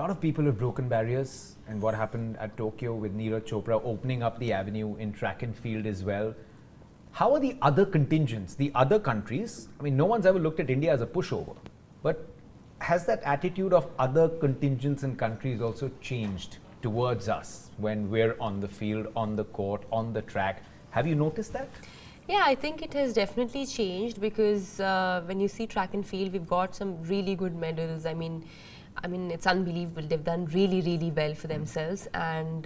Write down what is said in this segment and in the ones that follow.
lot of people have broken barriers, and what happened at Tokyo with Neeraj Chopra opening up the avenue in track and field as well. How are the other contingents, the other countries? I mean, no one's ever looked at India as a pushover, but has that attitude of other contingents and countries also changed towards us when we're on the field, on the court, on the track? Have you noticed that? Yeah, I think it has definitely changed because when you see track and field, we've got some really good medals. I mean, it's unbelievable. They've done really, really well for themselves. And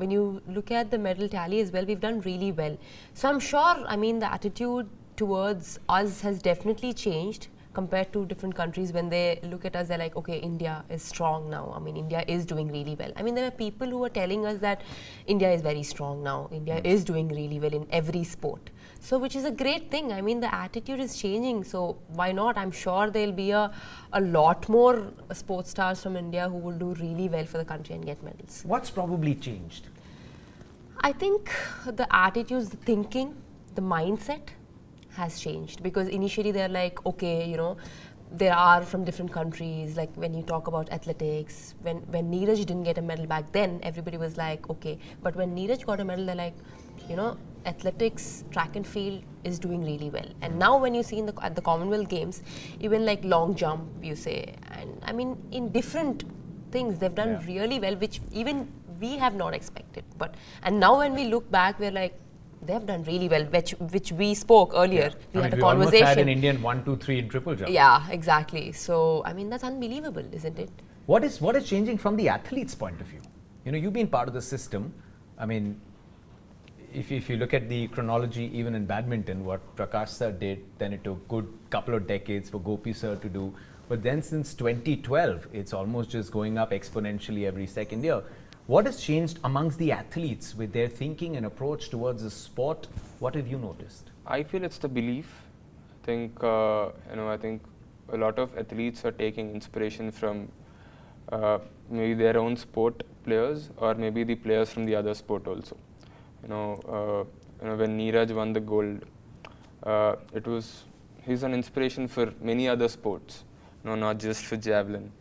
when you look at the medal tally as well, we've done really well. So I'm sure, I mean, the attitude towards us has definitely changed compared to different countries. When they look at us, they're like, okay, India is strong now. I mean, India is doing really well. I mean, there were people who were telling us that India is very strong now. India is doing really well in every sport. So, which is a great thing. I mean, the attitude is changing. So, why not? I'm sure there'll be a lot more sports stars from India who will do really well for the country and get medals. What's probably changed? I think the attitudes, the thinking, the mindset has changed, because initially they're like, okay, you know, there are from different countries. Like when you talk about athletics, when Neeraj didn't get a medal back then, everybody was like, okay. But when Neeraj got a medal, they're like, you know, athletics, track and field is doing really well. And now when you see at the Commonwealth Games, even like long jump, you say, and I mean, in different things, they've done really well, which even we have not expected. And now when we look back, we're like, they've done really well, which we spoke earlier. We had a conversation. We almost had an Indian 1, 2, 3 in triple jump. Yeah, exactly. So, I mean, that's unbelievable, isn't it? What is changing from the athlete's point of view? You know, you've been part of the system. I mean, if you look at the chronology, even in badminton, what Prakash sir did, then it took a good couple of decades for Gopi sir to do. But then since 2012, it's almost just going up exponentially every second year. What has changed amongst the athletes with their thinking and approach towards the sport? What have you noticed? I feel it's the belief. I think I think a lot of athletes are taking inspiration from maybe their own sport players, or maybe the players from the other sport also. When Neeraj won the gold, he's an inspiration for many other sports, not just for javelin.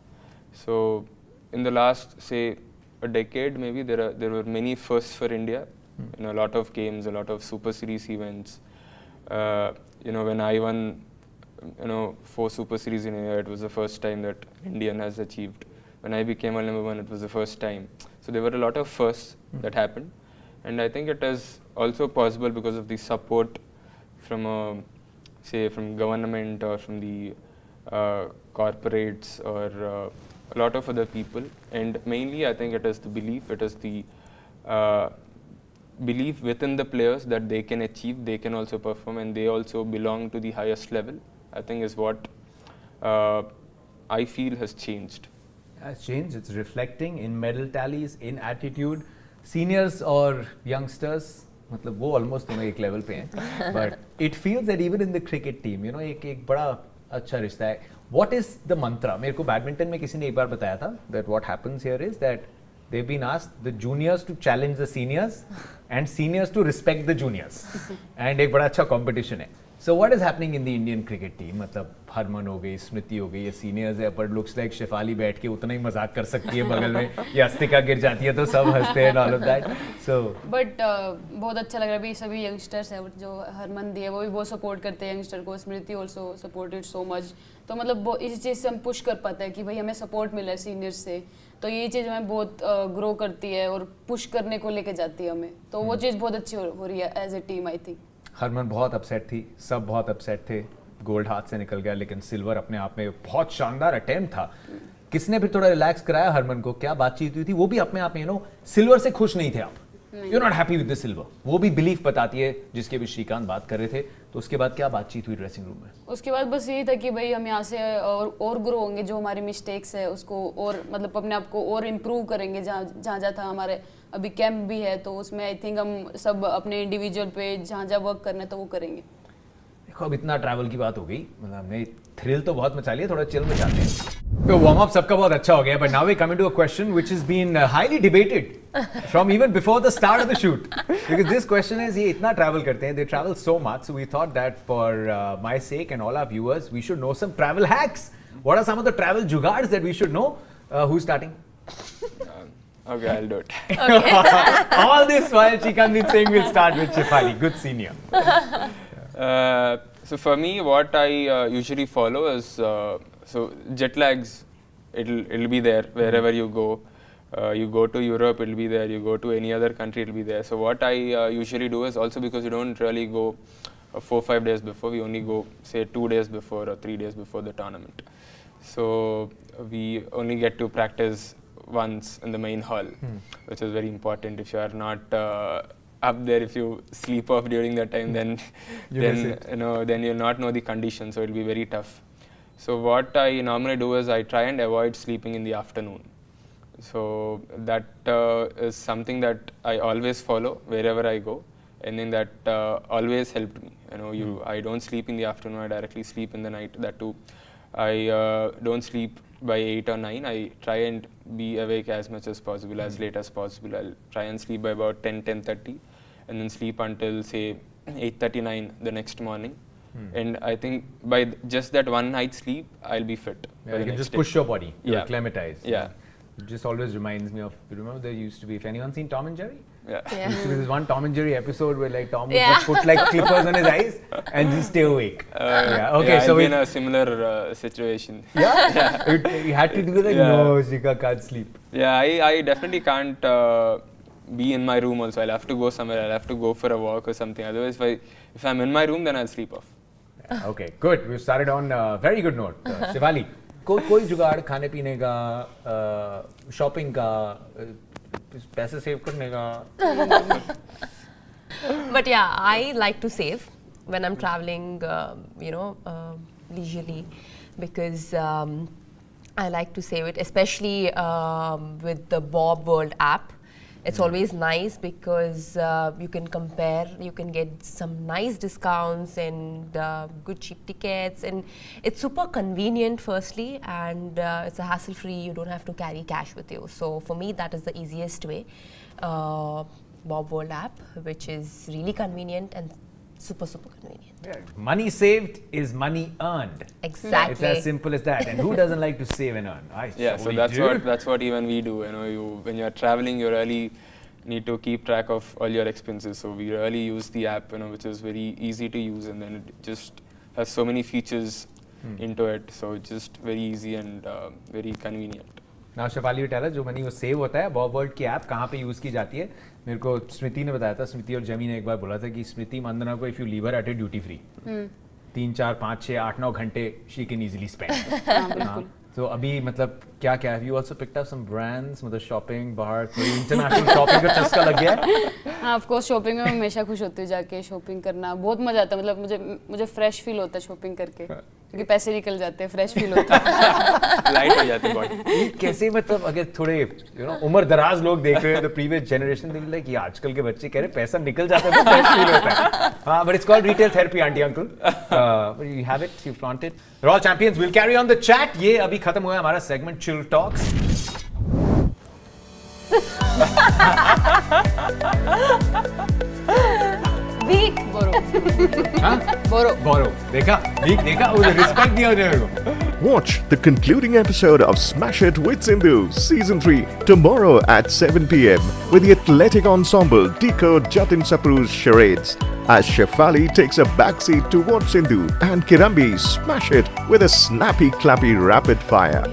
So in the last, say, a decade, maybe there were many firsts for India. A lot of games, a lot of Super Series events. When I won, 4 Super Series in a year, it was the first time that Indian has achieved. When I became a number 1, it was the first time. So there were a lot of firsts that happened. And I think it is also possible because of the support from, from government or from the corporates or a lot of other people. And mainly, I think it is the belief. It is the belief within the players that they can achieve, they can also perform, and they also belong to the highest level. I think is what I feel has changed. Has changed. It's reflecting in medal tallies, in attitude. Seniors or youngsters, मतलब वो almost दोनों एक level पे हैं. But it feels that even in the cricket team, एक बड़ा अच्छा रिश्ता है. What is the mantra? मेरे को बैडमिंटन में किसी ने एक बार बताया था that what happens here is that they've been asked the juniors to challenge the seniors and seniors to respect the juniors. And एक बड़ा अच्छा competition है. So what is happening in the Indian cricket team? मतलब हरमन हो गई, स्मृति हो गई, ये सीनियर्स है, पर looks like शेफाली बैठ के उतना ही मजाक कर सकती है बगल में, या अस्तिका गिर जाती है तो सब हंसते हैं, all of that. So but बहुत अच्छा लग रहा है भी सभी यंगस्टर्स हैं जो हरमन दी है वो भी बहुत सपोर्ट करते हैं यंगस्टर को. स्मृति also supported so much. तो मतलब इस चीज़ से हम पुश कर पाते हैं कि भाई हमें सपोर्ट मिला है सीनियर्स से, तो ये चीज़ हमें बहुत ग्रो करती है और पुश करने को लेके जाती है हमें. तो वो चीज़ बहुत अच्छी हो रही है as a team. I think Harman बहुत अपसेट थी, सब बहुत अपसेट थे, गोल्ड हाथ से निकल गया, लेकिन सिल्वर अपने आप में बहुत शानदार अटेम्प्ट था. किसने फिर थोड़ा रिलैक्स कराया हरमन को? क्या बातचीत हुई थी? वो भी अपने आप में सिल्वर से खुश नहीं थे आप. You not happy with the silver. वो भी बिलीफ बताती है जिसके भी श्रीकांत बात कर रहे थे. तो उसके बाद क्या बातचीत हुई ड्रेसिंग रूम में? उसके बाद बस यही था कि भाई हम यहाँ से और ग्रो होंगे, जो हमारी मिस्टेक्स है उसको और मतलब अपने आप को और इम्प्रूव करेंगे. जहाँ था हमारे अभी कैंप भी है तो उसमें आई थिंक हम सब अपने इंडिविजुअल पे जहाँ वर्क करना है तो वो करेंगे. देखो अब इतना ट्रैवल की बात हो गई, मतलब हमने थ्रिल तो बहुत मचा लिया, थोड़ा चिल मचाते हैं. तो वार्म अप सबका बहुत अच्छा हो गया, but now we coming to a question which has been highly debated from even before the start of the shoot, because this question is, ये इतना ट्रैवल करते हैं, they travel so much, so we thought that for my sake and all our viewers we should know some travel hacks. What are some of the travel jugaads that we should know? Who is starting? Okay, I'll do it. All this while Srikanth is saying we'll start with Shefali, good senior. So for me, what I usually follow is so jet lags. It'll be there wherever you go. You go to Europe, it'll be there. You go to any other country, it'll be there. So what I usually do is also because you don't really go 4-5 days before. We only go say 2 days before or 3 days before the tournament. So we only get to practice once in the main hall, which is very important. If you are not up there, if you sleep off during that time, then then you'll not know the conditions. So it'll be very tough. So what I normally do is I try and avoid sleeping in the afternoon. So that is something that I always follow wherever I go, and then that always helped me. I don't sleep in the afternoon. I directly sleep in the night. That too, I don't sleep by 8 or 9. I try and be awake as much as possible, as late as possible. I'll try and sleep by about 10:30, and then sleep until say 8:39 the next morning. And I think by just that one night's sleep, I'll be fit. Yeah, you can just push your body to acclimatize. Yeah. It just always reminds me of, you remember there used to be, if anyone seen Tom and Jerry? Yeah. There used to be this one Tom and Jerry episode where like Tom would just put like clippers on his eyes and just stay awake. Okay, so we're in a similar situation. Yeah? You had to do that? No, Shrika can't sleep. Yeah, I definitely can't be in my room also. I'll have to go somewhere. I'll have to go for a walk or something. Otherwise, if I'm in my room, then I'll sleep off. Okay, good. We've started on a very good note. Shefali, कोई जुगाड़ खाने पीने का, shopping का, पैसे save करने का? But yeah, I like to save when I'm traveling, leisurely, because I like to save it, especially with the Bob World app. It's always nice because you can compare, you can get some nice discounts and good cheap tickets, and it's super convenient firstly, and it's a hassle free. You don't have to carry cash with you. So for me, that is the easiest way. Bob World app, which is really convenient and super convenient. Yeah. Money saved is money earned. Exactly. It's as simple as that. And who doesn't like to save and earn? So that's what even we do. When you're traveling, you really need to keep track of all your expenses. So we really use the app, which is very easy to use, and then it just has so many features into it. So it's just very easy and very convenient. Now Shefali, you tell us, जो money वो save होता है, Bob world की app कहाँ पे use की जाती है? मेरे को स्मृति ने बताया था, स्मृति और जमी ने एक बार बोला था कि स्मृति मंदना को if you leave her at a duty free 3, 4, 5, 6, 8, 9 घंटे शी कैन इजीली स्पेंड. तो अभी मतलब क्या have you also picked up some brands, मतलब शॉपिंग बाहर कोई इंटरनेशनल शॉपिंग का चस्का लग गया है? हाँ, ऑफ कोर्स शॉपिंग में मैं हमेशा खुश होती हूँ, जाके शॉपिंग करना बहुत मजा आता है. मतलब मुझे फ्रेश फील होता है शॉपिंग करके, क्योंकि पैसे निकल जाते हैं, फ्रेश फील होता है, लाइट हो जाती है बॉडी. कैसे मतलब अगर थोड़े उम्र दराज लोग देख रहे हैं, द प्रीवियस जनरेशन दिल लाइक ये आजकल के बच्चे कह रहे पैसा निकल जाता है तो फ्रेश फील होता है. हाँ, but it's called retail therapy aunty uncle. You have it, you flaunt it. Royal champions, will carry on the chat. ये अभी खत्म हुआ है हमारा सेगमेंट चिल टॉक्स. Weak बोरो देखा, वीक देखा, उसे रिस्पेक्ट दिया मेरे को. Watch the concluding episode of Smash It with Sindhu Season 3 tomorrow at 7 p.m. with the athletic ensemble decode Jatin Sapru's charades as Shefali takes a backseat to watch Sindhu and Kidambi smash it with a snappy clappy rapid fire.